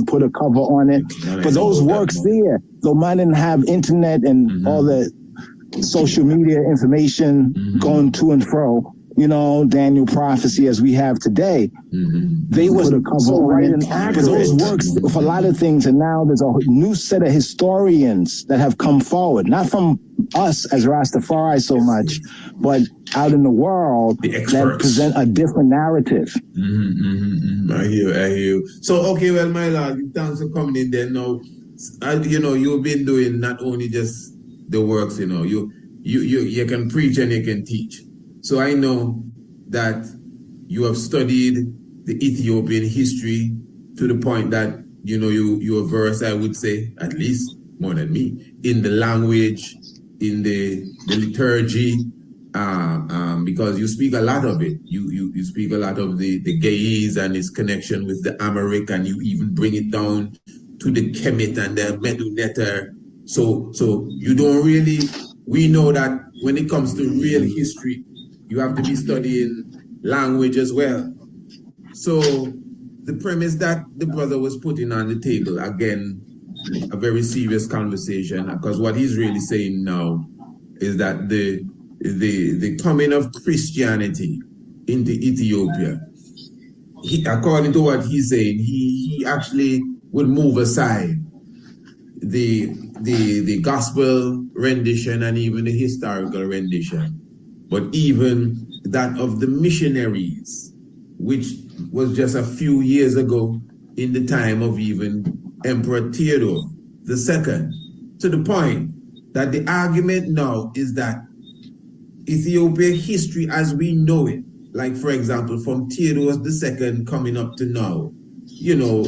and put a cover on it. But those works there, though mine didn't have internet and all the social media information going to and fro, you know, Daniel prophecy as we have today, they was so right and accurate. Those works for a lot of things, and now there's a new set of historians that have come forward, not from us as Rastafari so much, but out in the world that present a different narrative. I hear you. So, okay, well, my lord, thanks for coming in there now. You know, you've been doing not only just the works, you know, you can preach and you can teach. So I know that you have studied the Ethiopian history to the point that, you know, you're versed, I would say, at least more than me, in the language, in the liturgy, because you speak a lot of it. You speak a lot of the Ge'ez and its connection with the Amharic, and you even bring it down to the Kemet and the Medu-Neter. So you don't really, we know that when it comes to real history, you have to be studying language as well. So the premise that the brother was putting on the table, again, a very serious conversation, because what he's really saying now is that the coming of Christianity into Ethiopia, according to what he's saying, he actually would move aside the gospel rendition and even the historical rendition, but even that of the missionaries, which was just a few years ago in the time of even Emperor Theodore II, to the point that the argument now is that Ethiopian history as we know it, like for example from Theodore II coming up to now, you know,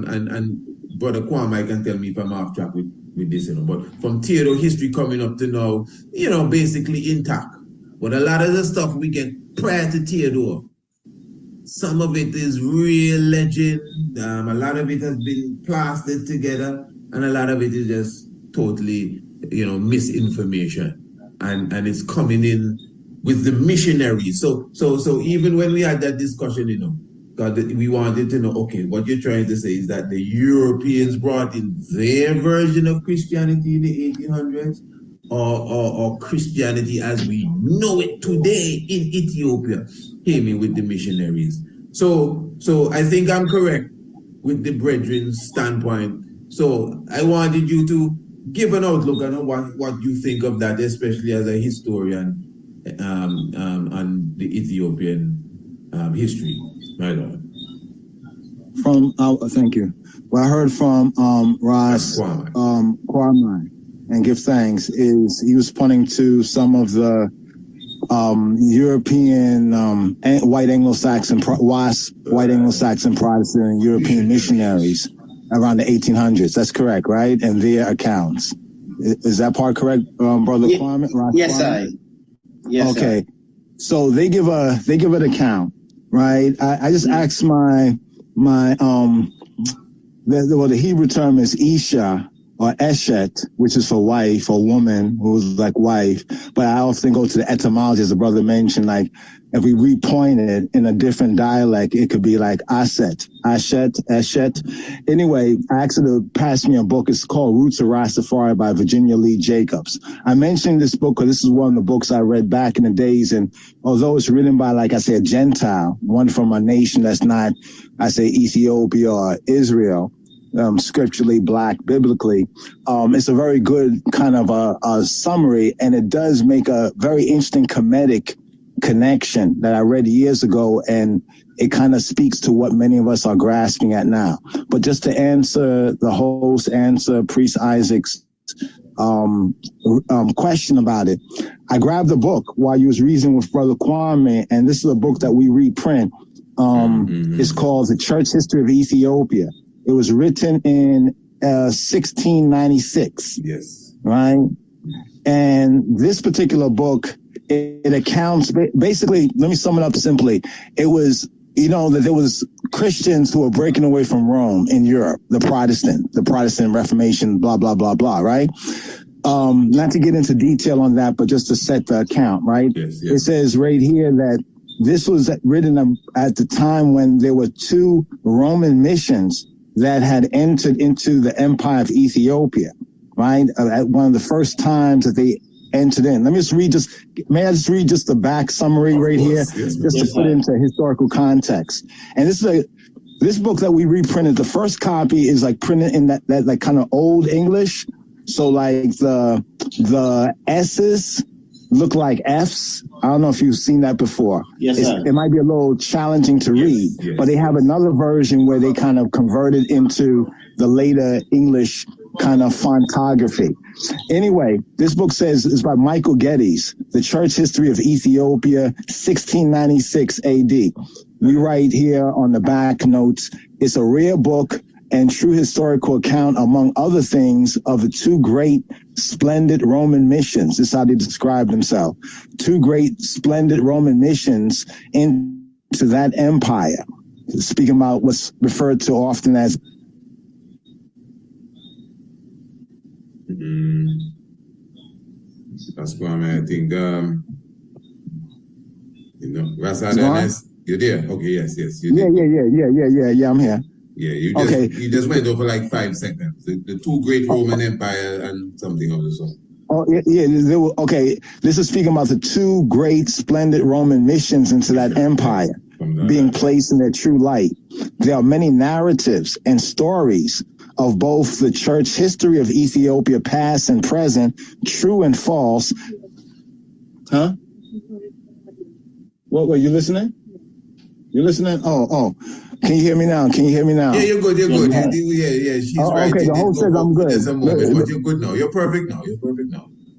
and Brother Kwame can tell me if I'm off track with this, you know, but from Theodore history coming up to now, you know, basically intact. But a lot of the stuff we get prior to Theodore, some of it is real legend, a lot of it has been plastered together, and a lot of it is just totally, you know, misinformation. And it's coming in with the missionaries. So even when we had that discussion, you know, God, we wanted to know, okay, what you're trying to say is that the Europeans brought in their version of Christianity in the 1800s, or Christianity as we know it today in Ethiopia came in with the missionaries. So I think I'm correct with the brethren's standpoint. So I wanted you to give an outlook on what you think of that, especially as a historian on the Ethiopian history, my lord. Thank you. What I heard from Ras Kwame, and give thanks, is he was pointing to some of the European white Anglo-Saxon Protestant and European missionaries around the 1800s. That's correct, right? And their accounts. Is that part correct, Brother Kwame? Yes, Kwame? Yes. Okay. So they give an account, right? I just asked the Hebrew term is Isha or Eshet, which is for wife or woman, who's like wife. But I often go to the etymology, as the brother mentioned, like if we repoint it in a different dialect, it could be like Aset, Ashet, Eshet. Anyway, I asked her to pass me a book. It's called Roots of Rastafari by Virginia Lee Jacobs. I mentioned this book because this is one of the books I read back in the days. And although it's written by, like I say, a Gentile, one from a nation that's not, I say, Ethiopia or Israel, scripturally black, biblically, it's a very good kind of a summary, and it does make a very interesting comedic connection that I read years ago, and it kind of speaks to what many of us are grasping at now. But just to answer Priest Isaac's question about it, I grabbed the book while you was reasoning with Brother Kwame, and this is a book that we reprint. It's called The Church History of Ethiopia. It was written in 1696. Yes. Right? And this particular book, it accounts, basically, let me sum it up simply. It was, you know, that there was Christians who were breaking away from Rome in Europe, the Protestant Reformation, blah, blah, blah, blah, right? Not to get into detail on that, but just to set the account, right? Yes. It says right here that this was written at the time when there were two Roman missions that had entered into the empire of Ethiopia, right? At one of the first times that they entered in. Let me just read may I just read just the back summary right here, just to put into historical context. And this book that we reprinted, the first copy is like printed in that like kind of old English. So like the S's look like F's. I don't know if you've seen that before. Yes, sir. It might be a little challenging to read, but they have another version where they kind of converted into the later English kind of fontography. Anyway, this book says it's by Michael Geddes, The Church History of Ethiopia, 1696 AD. We write here on the back notes, it's a rare book and true historical account, among other things, of the two great splendid Roman missions. This is how they describe themselves. Two great splendid Roman missions into that empire. Speaking about what's referred to often as that's why I think Razadanes, you're there. Okay, yes, yeah, I'm here. Yeah, you just went over like 5 seconds. The two great Roman Empire and something of the sort. Oh, yeah, okay. This is speaking about the two great splendid Roman missions into that empire being placed in their true light. There are many narratives and stories of both the church history of Ethiopia, past and present, true and false. Huh? What were you listening? You listening? Oh. Can you hear me now? Yeah, you're good. Yeah, she's right. Okay, the host says I'm good. There's a moment, but you're good now. You're perfect now.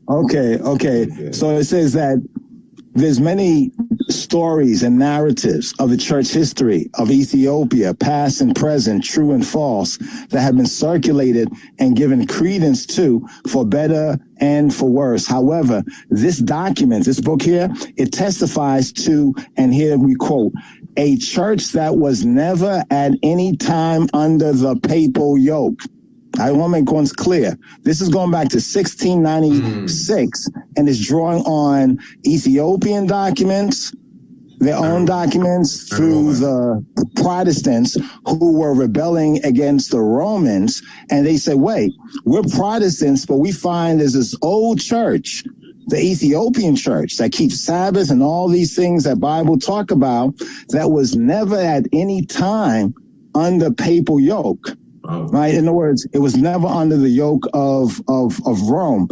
Okay. So it says that there's many stories and narratives of the church history of Ethiopia, past and present, true and false, that have been circulated and given credence to for better and for worse. However, this book here, it testifies to, and here we quote, a church that was never at any time under the papal yoke. I want to make once clear. This is going back to 1696 and is drawing on Ethiopian documents, their own documents, through the Protestants who were rebelling against the Romans. And they said, wait, we're Protestants, but we find there's this old church, the Ethiopian church, that keeps Sabbath and all these things that Bible talk about, that was never at any time under papal yoke. Right. In other words, it was never under the yoke of Rome.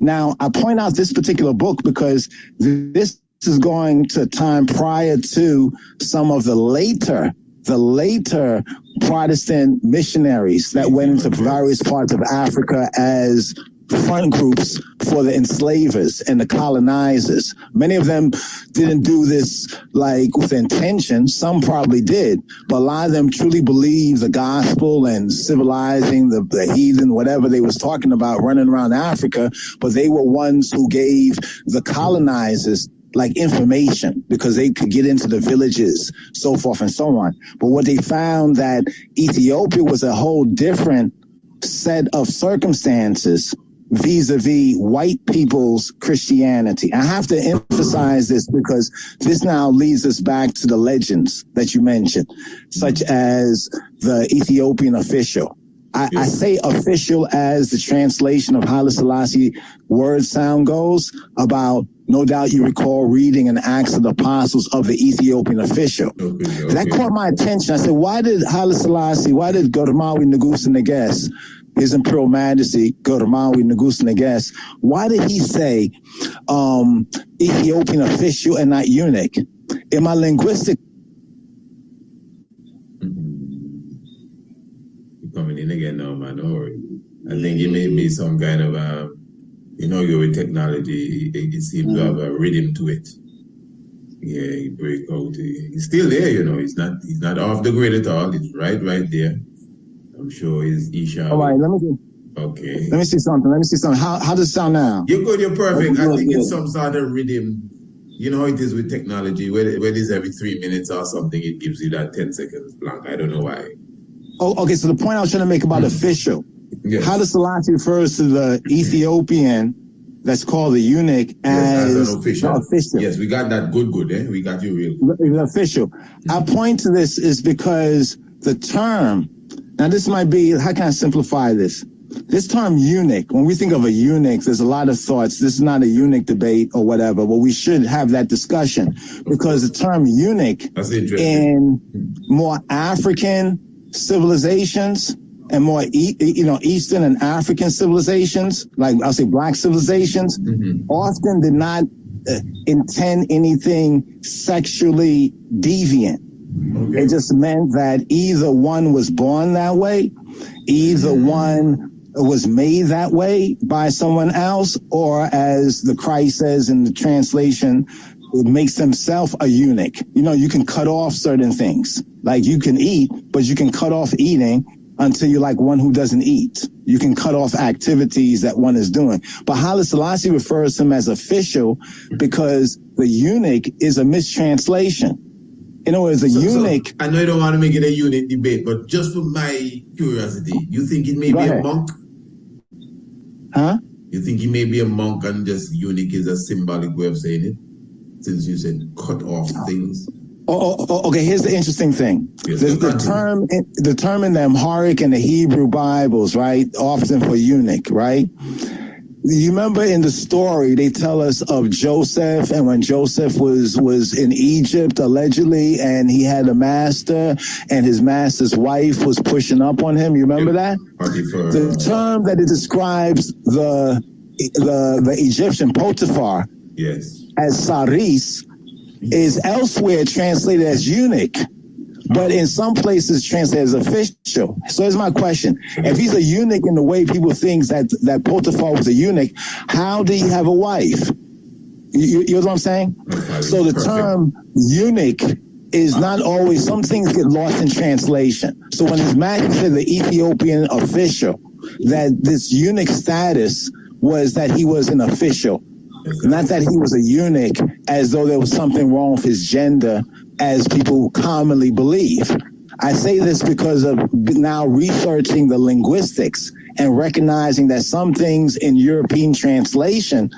Now, I point out this particular book because this is going to time prior to some of the later Protestant missionaries that went into various parts of Africa as front groups for the enslavers and the colonizers. Many of them didn't do this like with intention. Some probably did, but a lot of them truly believed the gospel and civilizing the heathen, whatever they was talking about, running around Africa. But they were ones who gave the colonizers like information because they could get into the villages, so forth and so on. But what they found that Ethiopia was a whole different set of circumstances vis-a-vis white people's Christianity. I have to emphasize this because this now leads us back to the legends that you mentioned, such as the Ethiopian official. I say official as the translation of Haile Selassie word sound goes about, no doubt you recall reading in Acts of the Apostles of the Ethiopian official. Okay. That caught my attention. I said, why did Godamawi Ngusa Nagast, His Imperial Majesty, Godamawi Ngusa Nagast, why did he say Ethiopian official and not eunuch? In my linguistic... You're coming in again now, man, don't worry. I think it may be some kind of, you're with technology, it seems to have a rhythm to it. Yeah, he break out. He's still there, he's not off the grid at all. He's right there. I'm sure he's Isha. All right, let me see something. How does it sound now? You're good, you're perfect. I think it's some sort of rhythm. You know how it is with technology, when it is every 3 minutes or something, it gives you that 10 seconds blank. I don't know why. Oh, okay, so the point I was trying to make about official. Yes. Haile Selassie refers to the Ethiopian that's called the eunuch as an official. Yes, we got that good, eh? We got you real. The official. I point to this is because the term Now, this might be, how can I simplify this? This term eunuch, when we think of a eunuch, there's a lot of thoughts. This is not a eunuch debate or whatever, but we should have that discussion because the term eunuch in more African civilizations and more, Eastern and African civilizations, like I'll say Black civilizations, often did not intend anything sexually deviant. Okay. It just meant that either one was born that way, either one was made that way by someone else, or as the Christ says in the translation, it makes himself a eunuch. You can cut off certain things. Like you can eat, but you can cut off eating until you're like one who doesn't eat. You can cut off activities that one is doing. But Haile Selassie refers to him as official because the eunuch is a mistranslation. In other words, eunuch. I know you don't want to make it a eunuch debate, but just for my curiosity, you think it may be a monk? Huh? You think he may be a monk and just eunuch is a symbolic way of saying it? Since you said cut off things. Okay, here's the interesting thing. Yes, the term in the Amharic and the Hebrew Bibles, right, often for eunuch, right? You remember in the story, they tell us of Joseph, and when Joseph was in Egypt, allegedly, and he had a master, and his master's wife was pushing up on him. You remember that? The term that it describes the Egyptian Potiphar as Saris is elsewhere translated as eunuch, but in some places translated as official. So here's my question. If he's a eunuch in the way people think that Potiphar was a eunuch, how did he have a wife? You know what I'm saying? So the term eunuch is not always, some things get lost in translation. So when His Majesty said the Ethiopian official, that this eunuch status was that he was an official, not that he was a eunuch as though there was something wrong with his gender, as people commonly believe. I say this because of now researching the linguistics and recognizing that some things in European translation,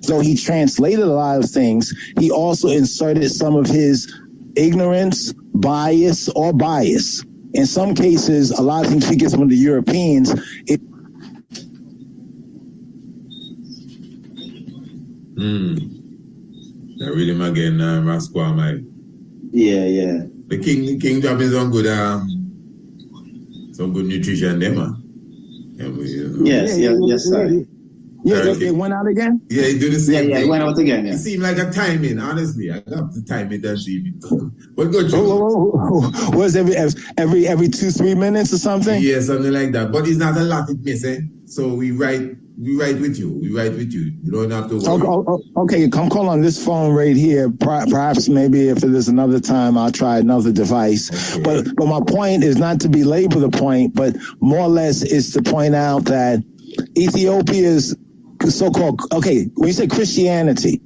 though he translated a lot of things, he also inserted some of his ignorance, bias. In some cases, a lot of things he gets from the Europeans. I read him again, Rascal, mate. Yeah. The King job is on good, some good nutrition there, man. Yes, sir. It went out again? Yeah, he do the same thing. Yeah, it went out again, yeah. It seemed like a timing, honestly. I got the timing that evening. But go through. Was every 2-3 minutes or something? Yeah, something like that. But it's not a lot it missing. So we write with you. You don't have to worry. Okay, come call on this phone right here. Perhaps maybe if there's another time, I'll try another device. Okay. But my point is not to belabor the point, but more or less is to point out that Ethiopia's so-called, when you say Christianity,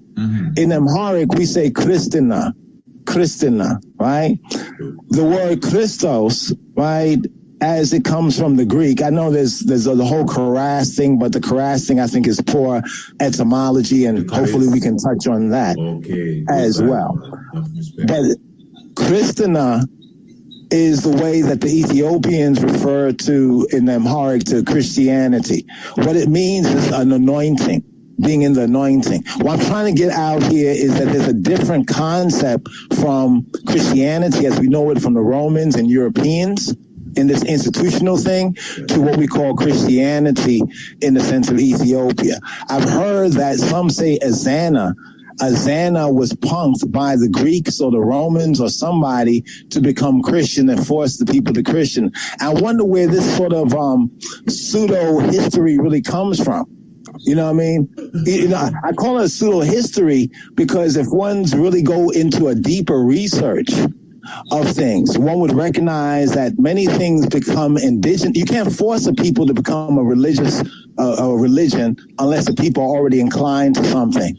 in Amharic, we say Christina, right? The word Christos, right, as it comes from the Greek. I know there's the whole Karas thing, but the Karas thing I think is poor etymology, and hopefully we can touch on that as well. But Christina is the way that the Ethiopians refer to in Amharic to Christianity. What it means is an anointing, being in the anointing. What I'm trying to get out here is that there's a different concept from Christianity as we know it from the Romans and Europeans in this institutional thing to what we call Christianity in the sense of Ethiopia. I've heard that some say Ezana was punked by the Greeks or the Romans or somebody to become Christian and force the people to Christian. I wonder where this sort of pseudo history really comes from. You know what I mean? I call it a pseudo history because if one's really go into a deeper research of things, one would recognize that many things become indigenous. You can't force a people to become a religion unless the people are already inclined to something.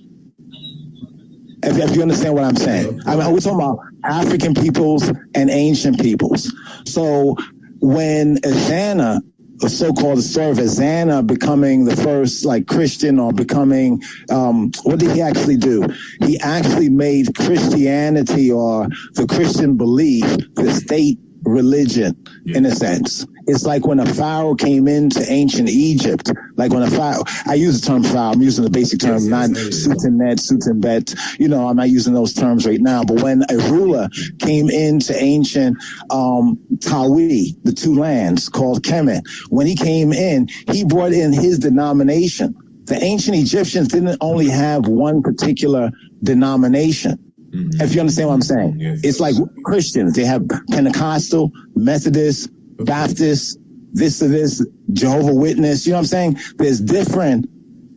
If you understand what I'm saying. I mean, we're talking about African peoples and ancient peoples. So when Ezana, a so-called story of Ezana becoming the first Christian or becoming, what did he actually do? He actually made Christianity or the Christian belief the state religion in a sense. It's like when a pharaoh came into ancient Egypt. Like when a pharaoh, I use the term pharaoh, I'm using the basic term, not suit and net, suit and bet. You know, I'm not using those terms right now. But when a ruler came into ancient Tawi, the two lands called Kemet, when he came in, he brought in his denomination. The ancient Egyptians didn't only have one particular denomination. Mm-hmm. If you understand what I'm saying. Yes. It's like Christians. They have Pentecostal, Methodist, Baptist, this to this, Jehovah Witness. You know what I'm saying? There's different,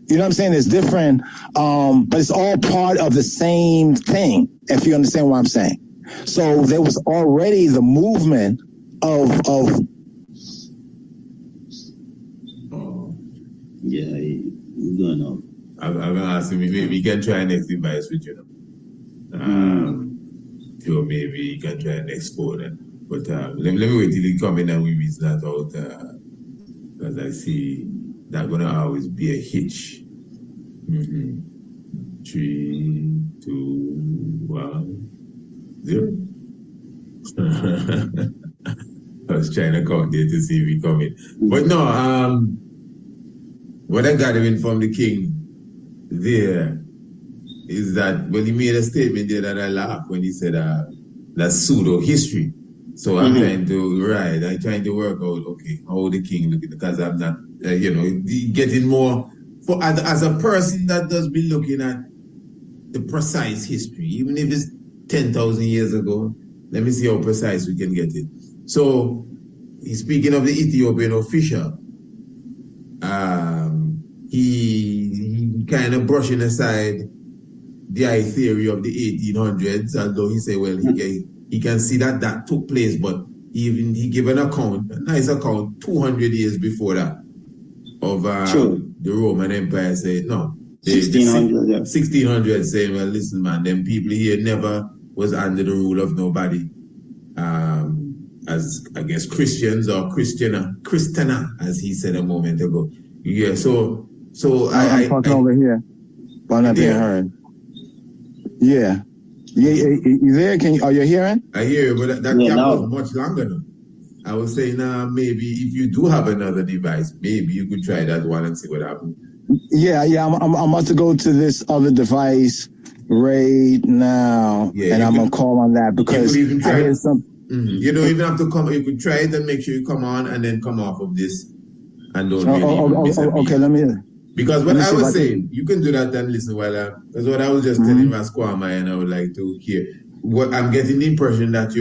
you know what I'm saying? There's different, but it's all part of the same thing, if you understand what I'm saying. So there was already the movement of yeah, he's going on. I'm going to ask him, maybe you can try next device with you. So maybe you can try next phone. But let me wait till he come in and we reason that out. Because I see that's going to always be a hitch. 3, 2, 1, 0. I was trying to count there to see if he come in. But no, what I gathering from the king there is that, well, he made a statement there that I laughed when he said that's pseudo history. So I'm trying to work out, okay, how the king look at it, because I'm not, getting more, as a person that does be looking at the precise history, even if it's 10,000 years ago, let me see how precise we can get it. So, he's speaking of the Ethiopian official. He kind of brushing aside the theory of the 1800s, although he said, well, he can see that took place, but he gave an account, a nice account, 200 years before that, of the Roman Empire. Said, no, 1600 saying, well, listen, man, them people here never was under the rule of nobody, as, I guess, Christians or Christiana, as he said a moment ago. Yeah, so I'm talking over here, but I'm not being heard. Yeah. You there? Are you hearing? I hear you, but that gap was much longer now. I was saying, maybe if you do have another device, maybe you could try that one and see what happens. Yeah. I'm about to go to this other device right now, and I'm gonna call on that because I hear some. You don't even have to come. You could try it and make sure you come on and then come off of this, and don't really okay. Let me. Because what I was saying, you can do that and listen while because what I was just telling Rasquama, and I would like to hear what I'm getting the impression that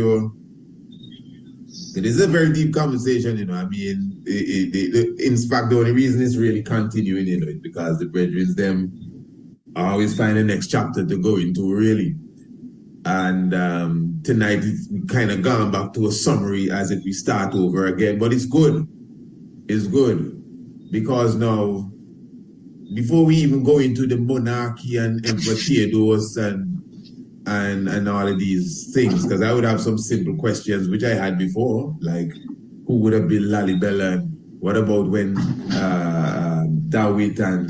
it is a very deep conversation, I mean, in fact, the only reason it's really continuing, is because the brethren them always find the next chapter to go into, really. And tonight it's kind of gone back to a summary as if we start over again, but it's good. It's good because now, before we even go into the monarchy and Emperor Theodosius and all of these things, because I would have some simple questions which I had before, like who would have been Lalibela, and what about when Dawit and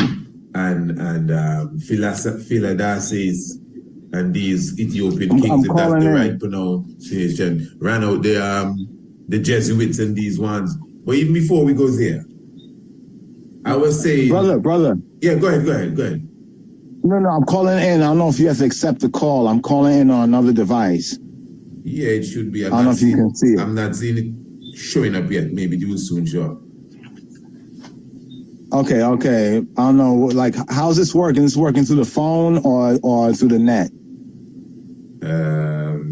Philadases and these Ethiopian kings, if that's the right pronunciation, ran out the Jesuits and these ones. But even before we go there, I was saying, brother. Yeah, go ahead. No, I'm calling in. I don't know if you have to accept the call. I'm calling in on another device. Yeah, it should be. I don't know if you can see it. I'm not seeing it showing up yet. Maybe it will soon show up. Okay. I don't know. Like, how's this working? Is this working through the phone or through the net?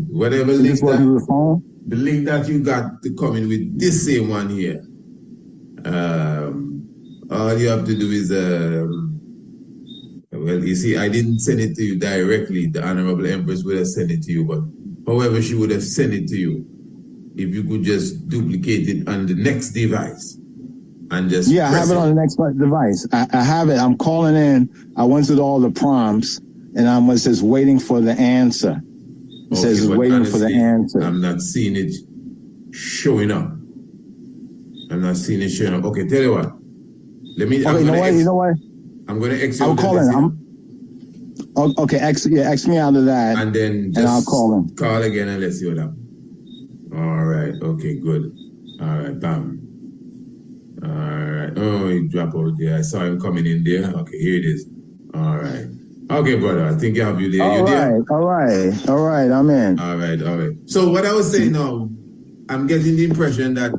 Whatever link. Is this working through the phone? The link that you got to come in with this same one here. All you have to do is, well, you see, I didn't send it to you directly. The Honorable Empress would have sent it to you, but however she would have sent it to you, if you could just duplicate it on the next device and just I have it on the next device. I have it. I'm calling in. I went through all the prompts, and it says waiting for the answer. It says waiting for the answer. I'm not seeing it showing up. Okay, tell you what. Let me. Okay, you know what? I'm going to exit. I'll call in. Okay, X me out of that. And then just I'll call him. Call again and let's see what happens. All right. Okay, good. All right, bam. Oh, he dropped out there. I saw him coming in there. Okay, here it is. All right. Okay, brother. I think I have you there. All right. I'm in. All right. So what I was saying now, I'm getting the impression that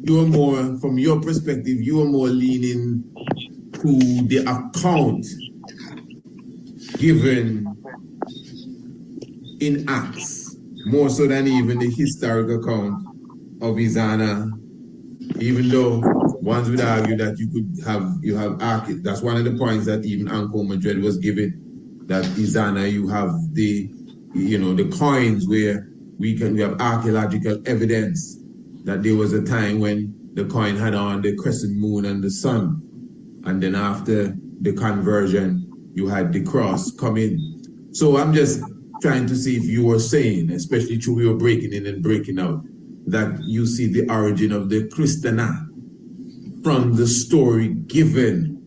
you're more, from your perspective, you are more leaning to the account given in Acts, more so than even the historical account of Ezana, even though ones would argue that you have that's one of the points that even Uncle Madrid was giving, that Ezana, you have the coins where we have archaeological evidence that there was a time when the coin had on the crescent moon and the sun, and then after the conversion you had the cross come in. So I'm just trying to see if you were saying, especially through your breaking in and breaking out, that you see the origin of the Christiana from the story given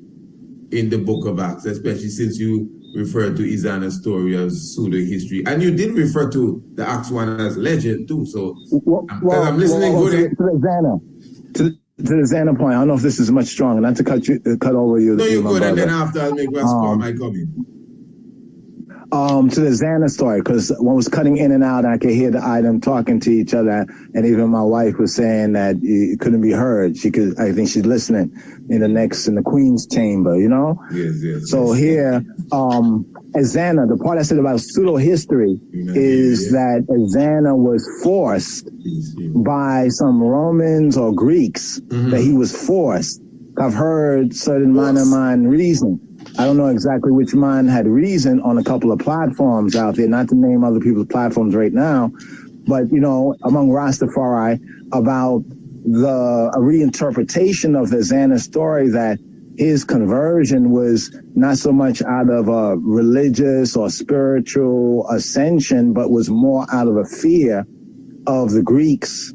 in the book of Acts, especially since you referred to Ezana's story as pseudo-history. And you did refer to the Acts one as legend too. So I'm listening good. To the Ezana point, I don't know if this is much stronger, not to cut over you. No, you're good, and then after I'll make Rascal I come in. To the Ezana story, because one was cutting in and out, I could hear the item talking to each other, and even my wife was saying that it couldn't be heard. I think she's listening in the Queen's chamber, you know? Yes. So here, Ezana, the part I said about pseudo-history is that Ezana was forced by some Romans or Greeks, that he was forced. I've heard certain mind reason. I don't know exactly which mind had reason on a couple of platforms out there, not to name other people's platforms right now, but, among Rastafari, about a reinterpretation of the Ezana story, that his conversion was not so much out of a religious or spiritual ascension, but was more out of a fear of the Greeks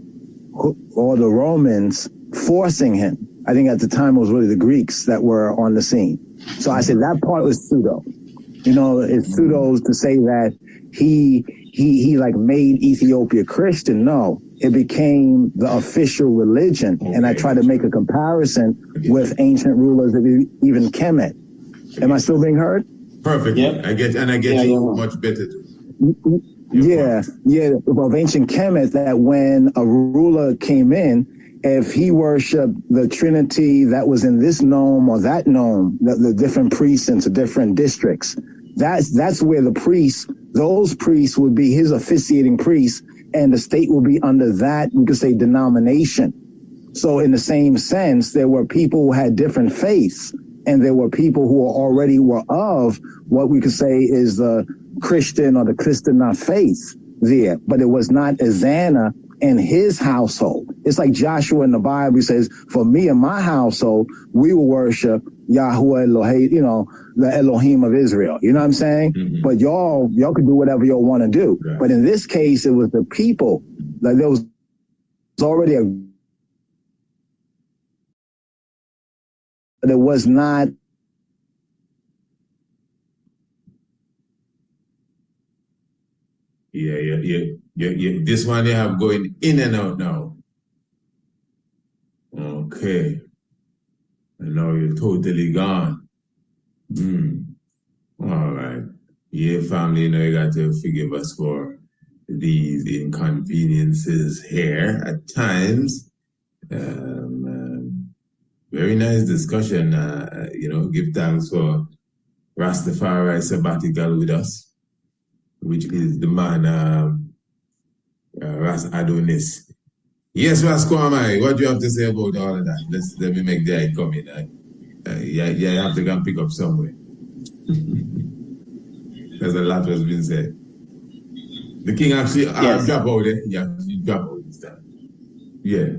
or the Romans forcing him. I think at the time it was really the Greeks that were on the scene. So I said that part was pseudo. It's pseudo to say that he like made Ethiopia Christian. No, it became the official religion. Okay. And I try to make a comparison with ancient rulers of even Kemet. Am I still being heard? Perfect. Yep. I get you much better too. Yeah. Of ancient Kemet, that when a ruler came in, if he worshipped the Trinity that was in this nome or that nome, the different precincts or different districts, that's where those priests would be his officiating priests, and the state will be under that, we could say, denomination. So in the same sense, there were people who had different faiths, and there were people who already were of what we could say is the Christian or the Christiana faith there, but it was not Ezana and his household. It's like Joshua in the Bible says, for me and my household, we will worship Yahweh Elohim, the Elohim of Israel. You know what I'm saying? Mm-hmm. But y'all can do whatever y'all want to do. Right. But in this case, it was the people. Like there was already there was not. Yeah. This one they have going in and out now. Okay. And now you're totally gone. All right. Yeah, family, you got to forgive us for these inconveniences here at times. Very nice discussion. Give thanks for Rastafari Sabbatical with us, which is the man Ras Adonis. Yes, Raskwamai, what do you have to say about all of that? Let me make the eye come in. You have to go and pick up somewhere. There's a lot has been said. The king actually drop out there. Yeah, he drop out this time. Yeah.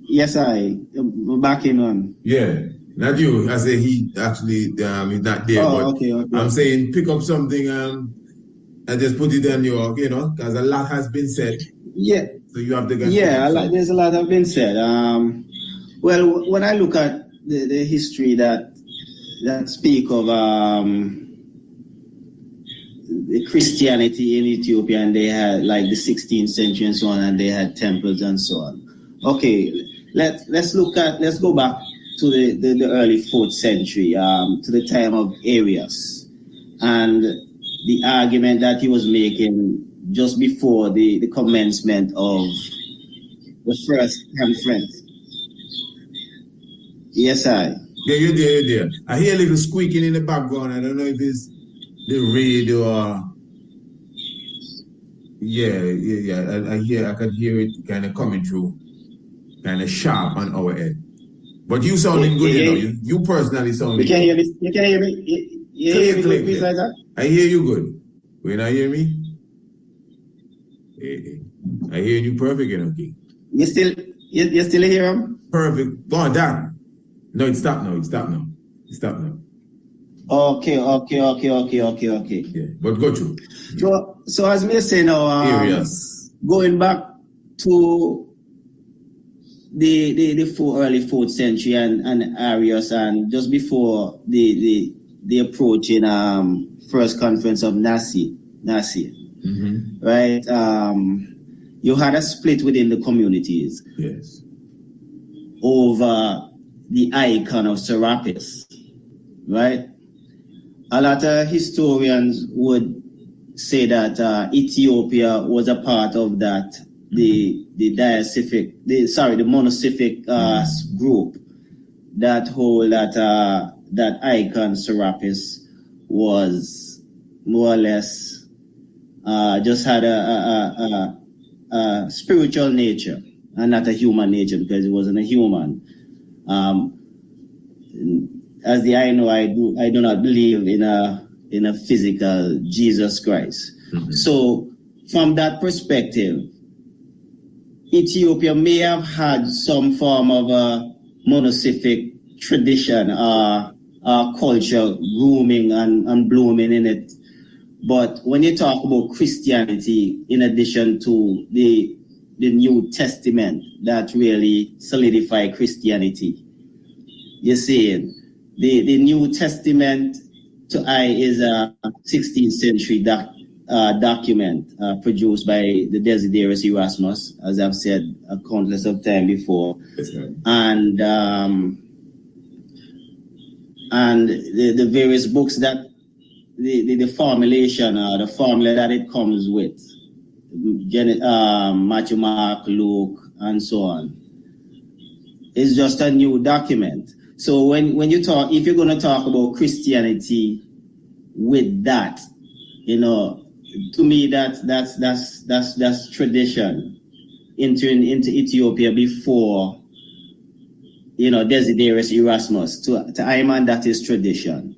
Yes, I'm back in on. Yeah. Not you. I say he actually he's not there. Oh, okay. I'm saying pick up something and just put it on your, because a lot has been said. Yeah. So you have to get there's a lot have been said. Well, when I look at the history that speak of the Christianity in Ethiopia, and they had like the 16th century and so on, and they had temples and so on. Okay, let's go back to the early 4th century, to the time of Arius, and the argument that he was making just before the commencement of the first conference. Yes, I. Yeah, you're there. I hear a little squeaking in the background. I don't know if it's the radio or... Yeah. I could hear it kind of coming through, kind of sharp on our end. But you sounding good, you know. You personally sounding good. You can hear me? You can hear me? You hear me good besides that? I hear you good. When I hear me? I hear you perfect, you know, King. You still hear him? Perfect. Go on, Dan. No, it stopped now. Okay. Yeah, but go through. So as me say now, Areas. Going back to the early 4th century and Arius, and just before the approaching first conference of Nicaea, Mm-hmm. right? You had a split within the communities. Yes. Over the icon of Serapis, right? A lot of historians would say that Ethiopia was a part of that, the monosyphic group that hold that icon Serapis was more or less just had a spiritual nature and not a human nature, because it wasn't a human. As I do not believe in a physical Jesus Christ. Mm-hmm. So from that perspective, Ethiopia may have had some form of a monosyphic tradition, culture grooming and blooming in it. But when you talk about Christianity, in addition to the New Testament that really solidify Christianity, you see, the New Testament to I is a 16th century document produced by the Desiderius Erasmus, as I've said a countless of times before. And the various books that the formulation or the formula that it comes with, Matthew, Mark, Luke, and so on, is just a new document. So when you talk, if you're going to talk about Christianity with that, you know, to me that's tradition entering into Ethiopia before, you know, Desiderius Erasmus. To Ayman, that is tradition.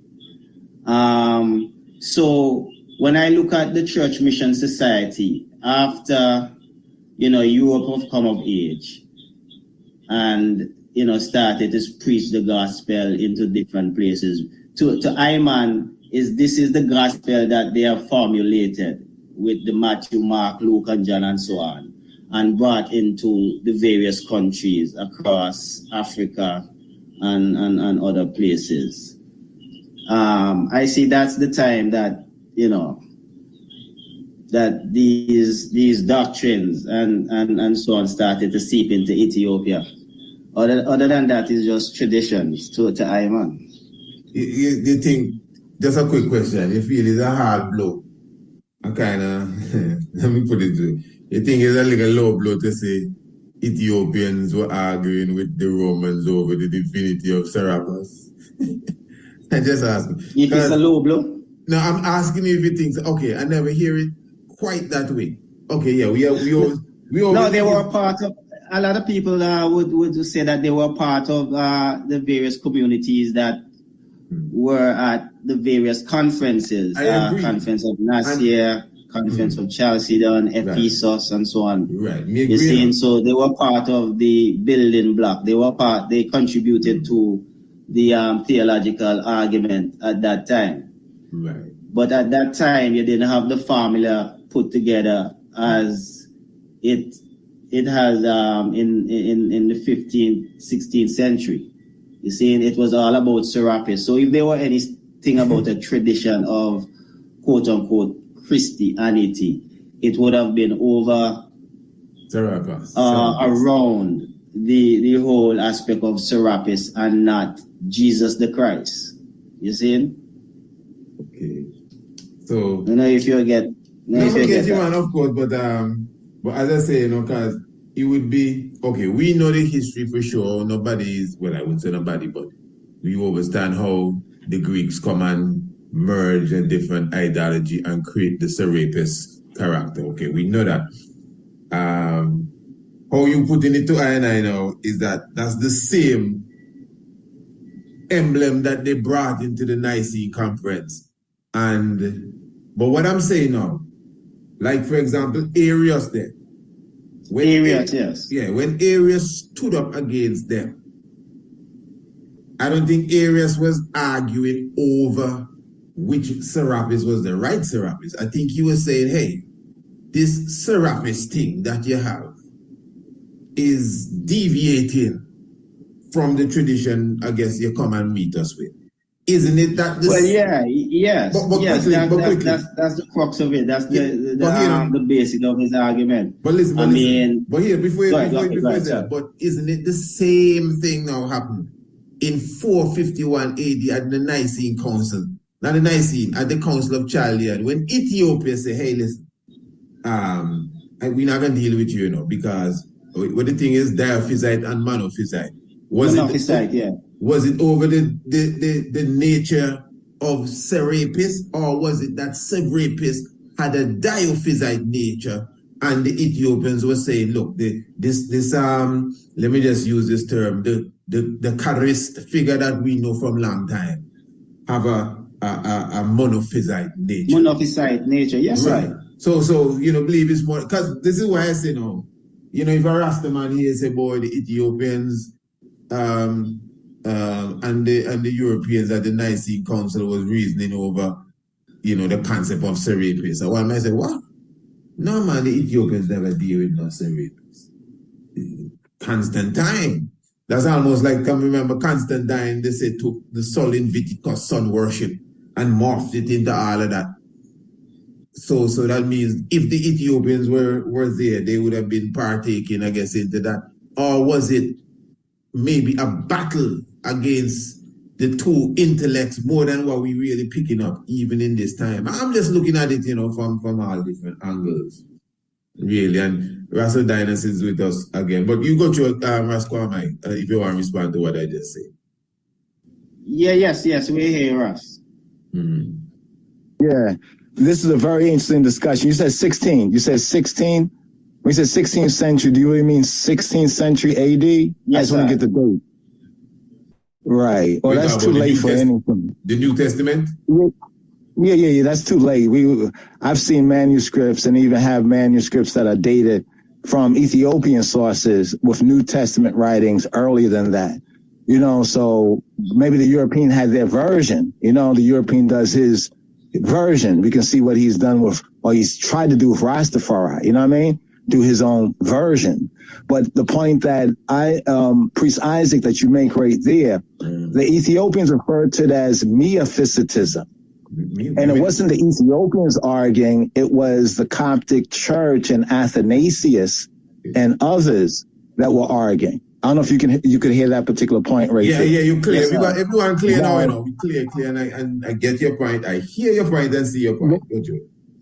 So when I look at the Church Mission Society after, you know, Europe have come of age and, you know, started to preach the gospel into different places, to Ayman, this is the gospel that they have formulated with the Matthew, Mark, Luke, and John, and so on, and brought into the various countries across Africa and other places. I see that's the time that, you know, that these doctrines and so on started to seep into Ethiopia. Other than that, is just traditions to Ayman. You think, just a quick question, you feel it's a hard blow? I kind of, let me put it through. You think it's a little low blow to say Ethiopians were arguing with the Romans over the divinity of Serapis? I just asking. If it's a low blow? No, I'm asking you if you think, okay, I never hear it quite that way. Okay, yeah, we always no, they were part of, a lot of people would say that they were part of the various communities that were at the various conferences. Conference of Nicaea, Conference of Chalcedon, Ephesus, and so on. Right. You see, and so they were part of the building block. They contributed to the theological argument at that time. Right. But at that time, you didn't have the formula put together as it has in the 15th, 16th century. You see, it was all about Serapis. So if there were anything about a tradition of quote-unquote Christianity, it would have been over Serapis. around the whole aspect of Serapis and not Jesus the Christ. You see? Okay. So You know if you get man, of course, but as I say, because it would be okay, we know the history for sure. Nobody is, well, I wouldn't say nobody, but we understand how the Greeks come and merge a different ideology and create the Serapis character. Okay, we know that. How you putting it to I and I now is that's the same emblem that they brought into the Nicene Conference. But what I'm saying now, like for example, Arius there. Yes. Yeah, when Arius stood up against them, I don't think Arius was arguing over which Serapis was the right Serapis. I think he was saying, hey, this Serapis thing that you have is deviating from the tradition, I guess, you come and meet us with. Isn't it that this? Well, yes. Quickly. That's the crux of it. That's the basic of his argument. But listen, before but isn't it the same thing now happened in 451 AD at the Nicene Council? Not the Nicene, at the Council of Chaldean, when Ethiopia say, hey, listen, we're not going to deal with you, because what the thing is, diaphysite and monophysite. Was it over the nature of Serapis, or was it that Serapis had a diaphysite nature, and the Ethiopians were saying, look, this let me just use this term, the charist figure that we know from long time have a monophysite nature. Monophysite nature, yes, right. So believe it's more, because this is why I say no. If a Rastaman here say, boy, the Ethiopians and the Europeans at the Nicene Council was reasoning over, the concept of Serapis. So one might say, what? No, man, the Ethiopians never deal with no Serapis. Constantine. That's almost like, can remember Constantine, they said, took the Sol Invictus sun worship and morphed it into all of that. So that means if the Ethiopians were there, they would have been partaking, I guess, into that. Or was it maybe a battle against the two intellects more than what we really picking up even in this time? I'm just looking at it, from all different angles, really. And Russell Dynas is with us again. But you go to Raskwamai, if you want to respond to what I just said. Yes, we're here, Russ. Mm-hmm. Yeah, this is a very interesting discussion. You said 16. You said 16. When you said 16th century, do you really mean 16th century AD? Yes, I just want to get the date. Right. Well, that's too late for anything. The New Testament? Yeah. That's too late. I've seen manuscripts and even have manuscripts that are dated from Ethiopian sources with New Testament writings earlier than that. So maybe the European had their version. The European does his version. We can see what he's done with, or he's tried to do with Rastafari. You know what I mean? Do his own version. But the point that Priest Isaac, that you make right there, the Ethiopians referred to it as Miaphysitism. And it wasn't the Ethiopians arguing, it was the Coptic Church and Athanasius and others that were arguing. I don't know if you could hear that particular point right there. Yeah, you're clear. Yes, we got everyone clear now. Clear, and I get your point. I hear your point and see your point.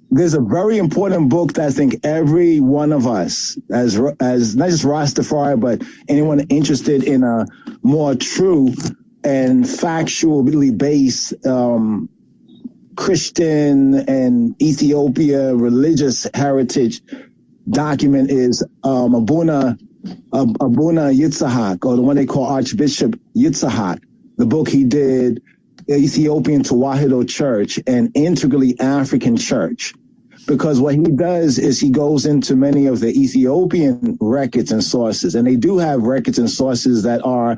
There's a very important book that I think every one of us, as not just Rastafari, but anyone interested in a more true and factually based Christian and Ethiopia religious heritage document is Abuna Yitzhak, or the one they call Archbishop Yitzhak. The book he did, Ethiopian Tewahedo Church, an integrally African church. Because what he does is he goes into many of the Ethiopian records and sources, and they do have records and sources that are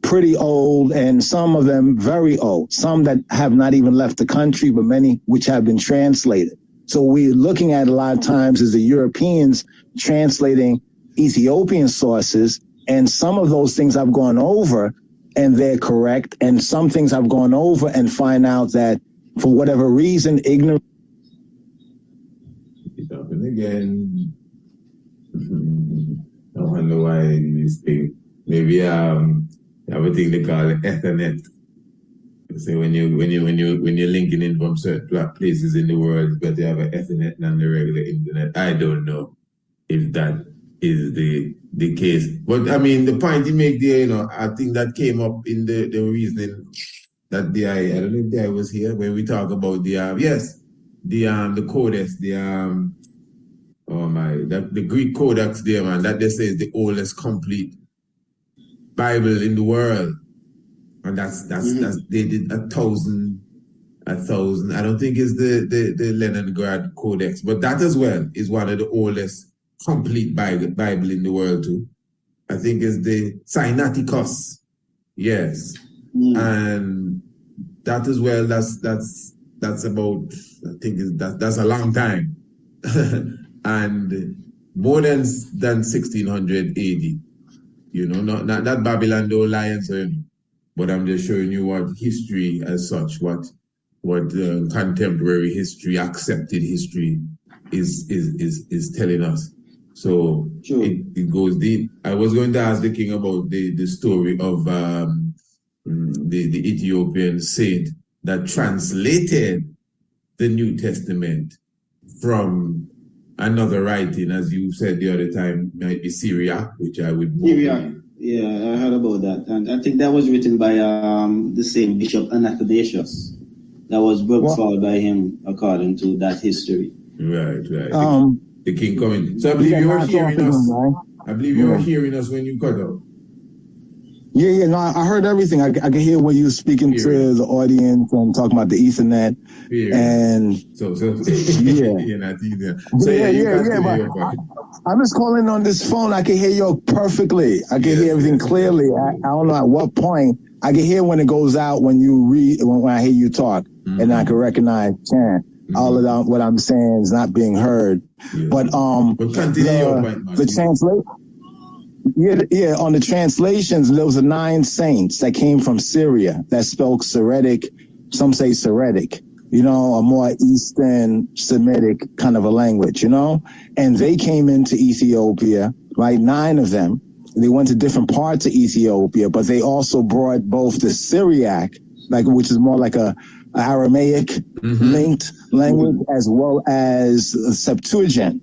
pretty old, and some of them very old, some that have not even left the country, but many which have been translated. So we're looking at a lot of times is the Europeans translating Ethiopian sources, and some of those things I've gone over and they're correct, and some things I've gone over and find out that for whatever reason, ignorance. Again. wonder why this thing. Maybe have a thing they call Ethernet. So when you're linking in from certain places in the world, it's better to have an Ethernet than the regular internet. I don't know if that is the case. But I mean, the point you make there, I think that came up in the reasoning that I don't know if the was here when we talk about the codex, the Greek codex there, man, that they say is the oldest complete Bible in the world. And that's they did 1,000. I don't think it's the Leningrad Codex, but that as well is one of the oldest complete Bible in the world too. I think it's the Sinaiticus. Yes. And that as well, that's about, I think that's a long time. And more than 1600 AD. Not Babylon don't lie and so, but I'm just showing you what history as such, what contemporary history, accepted history is telling us. So it goes deep. I was going to ask the king about the story of the Ethiopian saint that translated the New Testament from another writing, as you said the other time, might be Syriac, which I would know. Syriac. Yeah, I heard about that. And I think that was written by the same Bishop Anathodasius. That was brought forward by him according to that history. Right. The king coming. So I believe you were hearing us. Right? I believe you were hearing us when you cut out. Yeah, no, I heard everything. I can hear when you were speaking to the audience and talking about the Ethernet. And so yeah. You're not either. So but I'm just calling on this phone. I can hear you perfectly. I can hear everything clearly. I don't know at what point. I can hear when it goes out when you read, when I hear you talk, and I can recognize all of that, what I'm saying is not being heard. Yeah. But the translation. Yeah, on the translations, there was 9 saints that came from Syria that spoke Syriac, some say Syriac, a more Eastern Semitic kind of a language, and they came into Ethiopia, right? 9 of them. They went to different parts of Ethiopia, but they also brought both the Syriac, which is more like a Aramaic linked language, as well as Septuagint.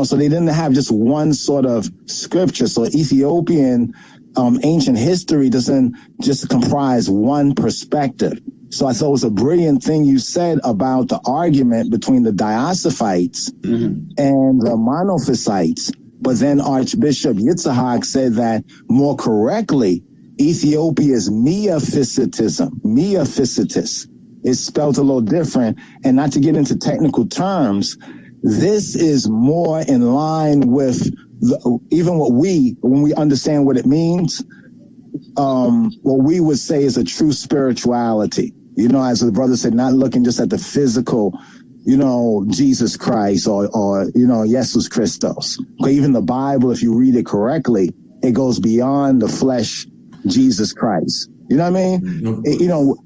So they didn't have just one sort of scripture. So Ethiopian ancient history doesn't just comprise one perspective. So I thought it was a brilliant thing you said about the argument between the Diosophites and the Monophysites. But then Archbishop Yitzhak said that more correctly, Ethiopia's Miaphysitis is spelled a little different. And not to get into technical terms, this is more in line with even when we understand what it means, what we would say is a true spirituality. As the brother said, not looking just at the physical, Jesus Christ or Jesus Christos. Okay, even the Bible, if you read it correctly, it goes beyond the flesh, Jesus Christ. You know what I mean?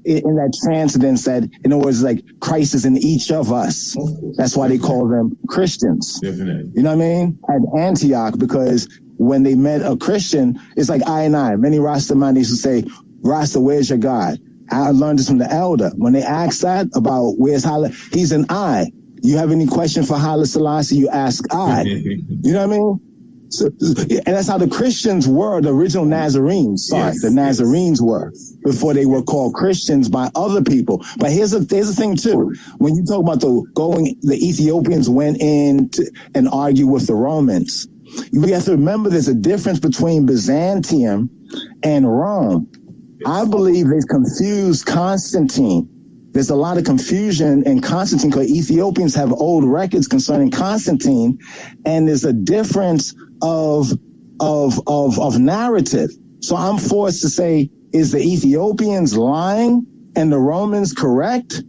In that transcendence that, in other words, like Christ is in each of us. That's why they call them Christians. Definitely. You know what I mean? At Antioch, because when they met a Christian, it's like I and I. Many Rastaman used to say, Rasta, where's your God? I learned this from the elder. When they ask that about where's Haile, he's an I. You have any question for Haile Selassie, you ask I. You know what I mean? So, and that's how the Christians were, the original Nazarenes. The Nazarenes were before they were called Christians by other people. But here's the thing too. When you talk about the Ethiopians went in and argued with the Romans. We have to remember there's a difference between Byzantium and Rome. I believe they've confused Constantine. There's a lot of confusion in Constantine because Ethiopians have old records concerning Constantine, and there's a difference of narrative. So I'm forced to say, is the Ethiopians lying and the Romans correct?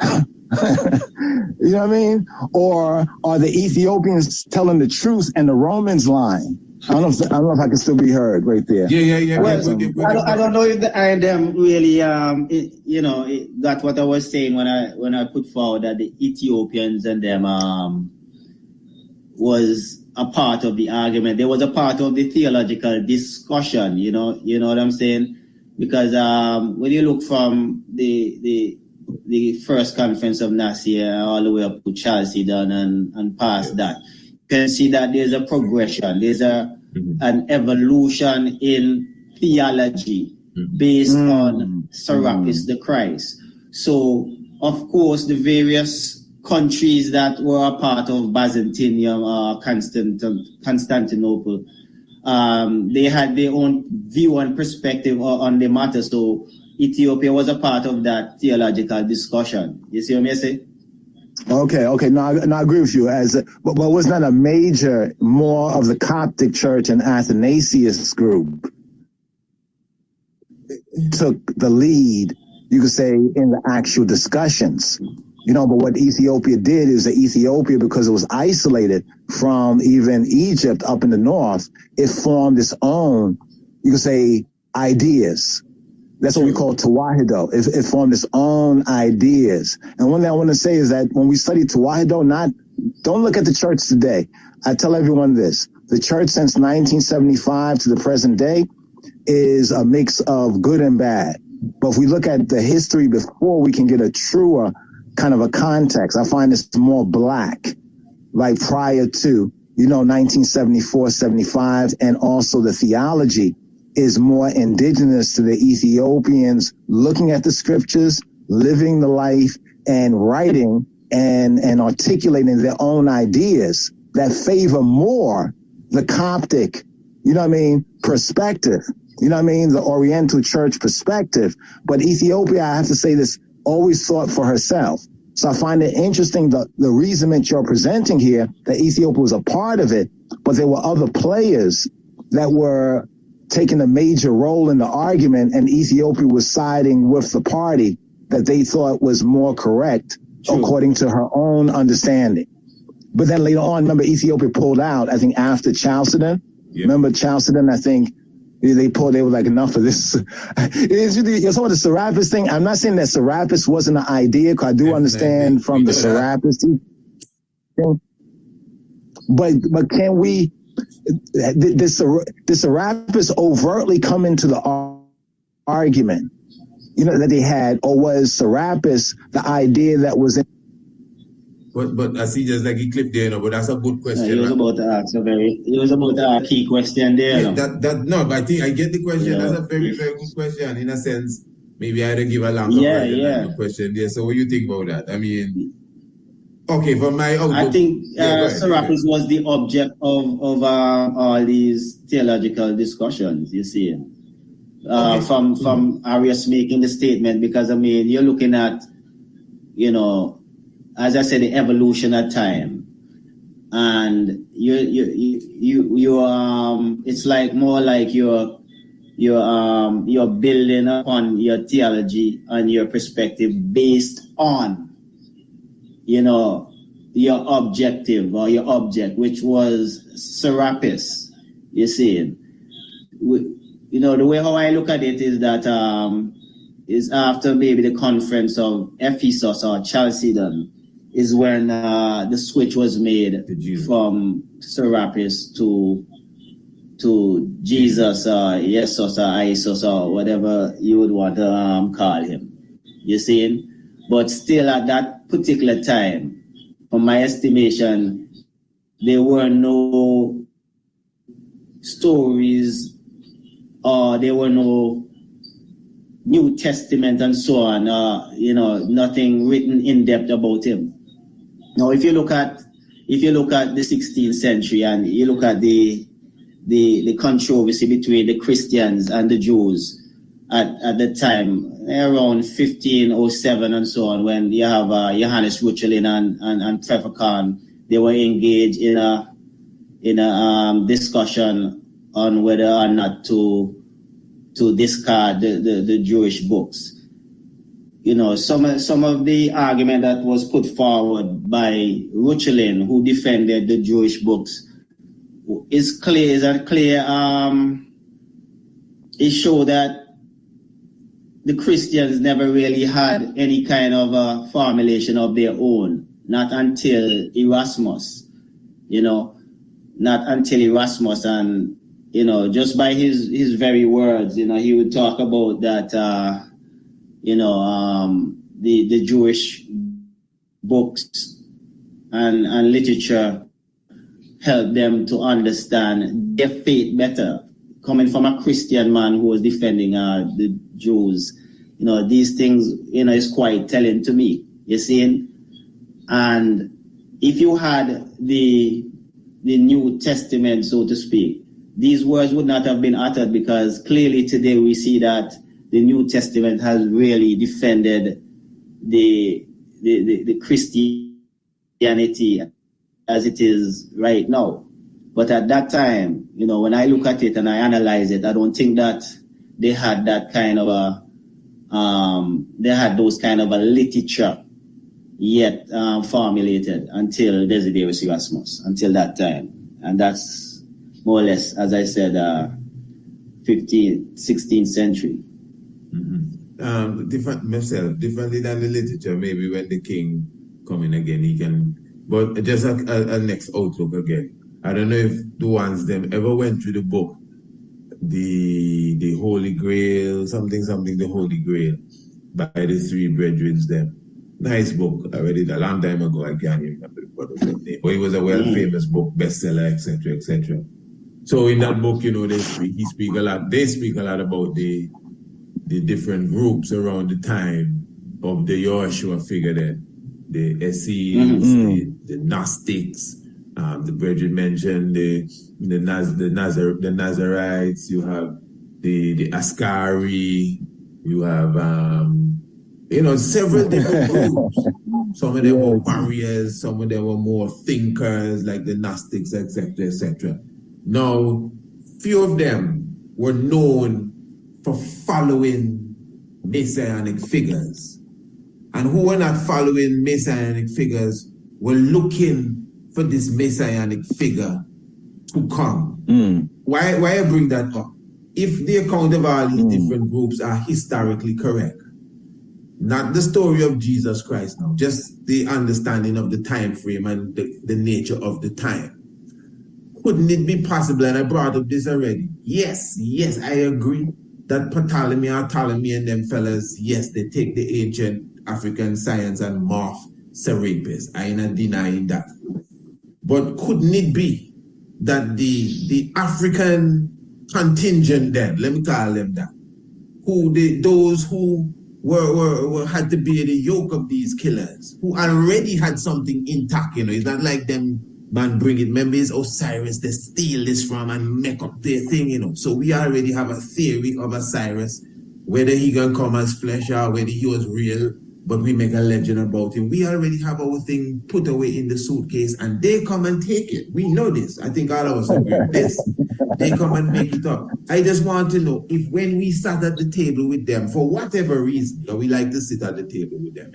You know what I mean? Or are the Ethiopians telling the truth and the Romans lying? I don't know if I can still be heard right there. Yeah. Well, I don't know if the I and them really, it got what I was saying when I put forward that the Ethiopians and them was a part of the argument. They was a part of the theological discussion. You know what I'm saying? Because when you look from the first conference of Nicaea all the way up to Chalcedon and past that, you can see that there's a progression. There's an evolution in theology based on Serapis the Christ. So, of course, the various countries that were a part of Byzantium or Constantinople, they had their own view and perspective on the matter. So Ethiopia was a part of that theological discussion. You see what I'm saying? Okay. No, I agree with you. But was not a major, more of the Coptic Church and Athanasius group took the lead, you could say, in the actual discussions. But what Ethiopia did is that Ethiopia, because it was isolated from even Egypt up in the north, it formed its own, you could say, ideas. That's what we call Tawahido. It formed its own ideas. And one thing I want to say is that when we study Tawahido, don't look at the church today. I tell everyone this. The church since 1975 to the present day is a mix of good and bad. But if we look at the history before, we can get a truer kind of a context. I find it's more black, like prior to, 1974, 75, and also the theology is more indigenous to the Ethiopians looking at the scriptures, living the life, and writing and articulating their own ideas that favor more the Coptic, perspective. The Oriental church perspective. But Ethiopia, I have to say this, always thought for herself. So I find it interesting the reasonment you're presenting here, that Ethiopia was a part of it, but there were other players that were taking a major role in the argument, and Ethiopia was siding with the party that they thought was more correct, according to her own understanding. But then later on, remember, Ethiopia pulled out, I think, after Chalcedon. Yeah. Remember Chalcedon, I think, they were like, enough of this. You're talking about the Serapis thing. I'm not saying that Serapis wasn't an idea, because I do understand from the Serapis thing. But can we, did Serapis overtly come into the argument, that they had, or was Serapis the idea that was in? But I see just like he clipped there, but that's a good question. He was about to ask a key question there. Yeah, but I think I get the question. Yeah. That's a very, very good question. In a sense, maybe I had to give a longer version of the question there. So what do you think about that? I mean, okay, from my outlook, I think Serapis was the object of all these theological discussions, you see. From Arius making the statement, because, you're looking at, as I said, the evolution of time, and it's like more like you're building upon your theology and your perspective based on, your objective or your object, which was Serapis. You see, the way how I look at it is that is after maybe the conference of Ephesus or Chalcedon, is when the switch was made from Serapis to Jesus or Jesus or Isus or whatever you would want to call him. You see? But still at that particular time, from my estimation, there were no stories or there were no New Testament and so on, nothing written in depth about him. Now, if you look at the 16th century and you look at the controversy between the Christians and the Jews at the time, around 1507 and so on, when you have Johannes Reuchlin and Pfefferkorn, they were engaged in a discussion on whether or not to discard the Jewish books. Some of the argument that was put forward by Reuchlin, who defended the Jewish books, is clear. It showed that the Christians never really had any kind of a formulation of their own, not until Erasmus, not until Erasmus, and just by his very words, he would talk about that, the Jewish books and literature help them to understand their faith better. Coming from a Christian man who was defending the Jews, these things, is quite telling to me. You see, and if you had the New Testament, so to speak, these words would not have been uttered, because clearly today we see that the New Testament has really defended the Christianity as it is right now. But at that time, when I look at it and I analyze it, I don't think that they had that kind of those kind of a literature yet formulated until Desiderius Erasmus, until that time. And that's more or less, as I said, 15th, 16th century. Mm-hmm. Differently than the literature, maybe when the king coming again, he can, but just a next outlook again. I don't know if the ones them ever went through the book, the Holy Grail, something, the Holy Grail, by the three brethren them. Nice book. I read it a long time ago. I can't remember what was the name. But it was a famous book, bestseller, etc., etc. So in that book, they speak a lot about the different groups around the time of the Joshua figure there. The Essenes, the Gnostics, the brethren mentioned the Nazarites, you have the Ascari, you have several different groups. Some of them were warriors, some of them were more thinkers, like the Gnostics, etc., etc. Now, few of them were known for following messianic figures. And who were not following messianic figures were looking for this messianic figure to come. Why I bring that up? If the account of all these different groups are historically correct, not the story of Jesus Christ now, just the understanding of the time frame and the nature of the time. Couldn't it be possible, and I brought up this already, yes, I agree that Ptolemy and them fellas, yes, they take the ancient African science and morph Serapis. I ain't not denying that. But couldn't it be that the African contingent then, let me call them that, those who were had to bear the yoke of these killers, who already had something intact, it's not like them man bring it. Remember, it's Osiris they steal this from and make up their thing, So we already have a theory of Osiris, whether he can come as flesh or whether he was real, but we make a legend about him. We already have our thing put away in the suitcase, and they come and take it. We know this. I think all of us agree with this. They come and make it up. I just want to know if when we sat at the table with them, for whatever reason, we like to sit at the table with them,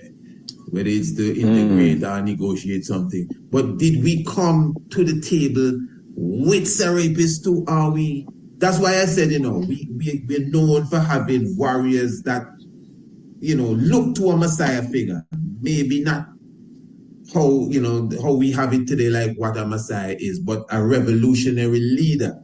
whether it's to integrate or negotiate something, but did we come to the table with Serapis too? Are we? That's why I said, we're known for having warriors that, look to a Messiah figure. Maybe not how we have it today, like what a Messiah is, but a revolutionary leader.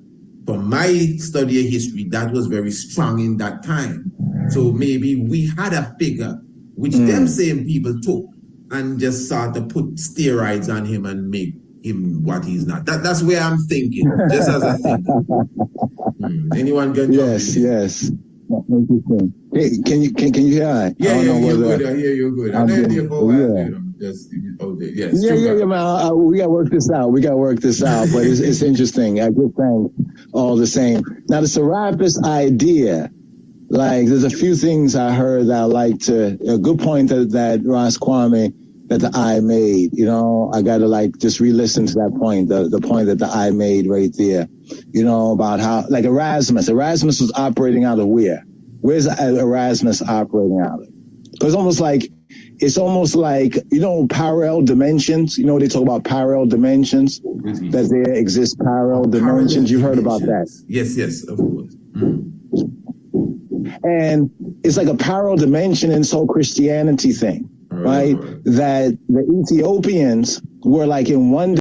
From my study of history, that was very strong in that time. So maybe we had a figure which them same people took and just sort of put steroids on him and make him what he's not. That's where I'm thinking, just as I think. Anyone can jump in? Yes. Interesting. Hey, can you hear? Yeah, you're good. I hear you good. I know you're just yes. Yeah, man. We got to work this out. But it's interesting. I just think all the same. Now, the Serapis idea, like, there's a few things I heard that I like to, a good point that Ross Kwame, that the I made, I got to just re-listen to that point, the point that the I made right there, about how, like Erasmus was operating out of where? Where's Erasmus operating out of? Because it's almost like, parallel dimensions, they talk about parallel dimensions, that there exist parallel dimensions. You heard about that? Yes, of course. And it's like a parallel dimension in this whole Christianity thing, right? That the Ethiopians were like in one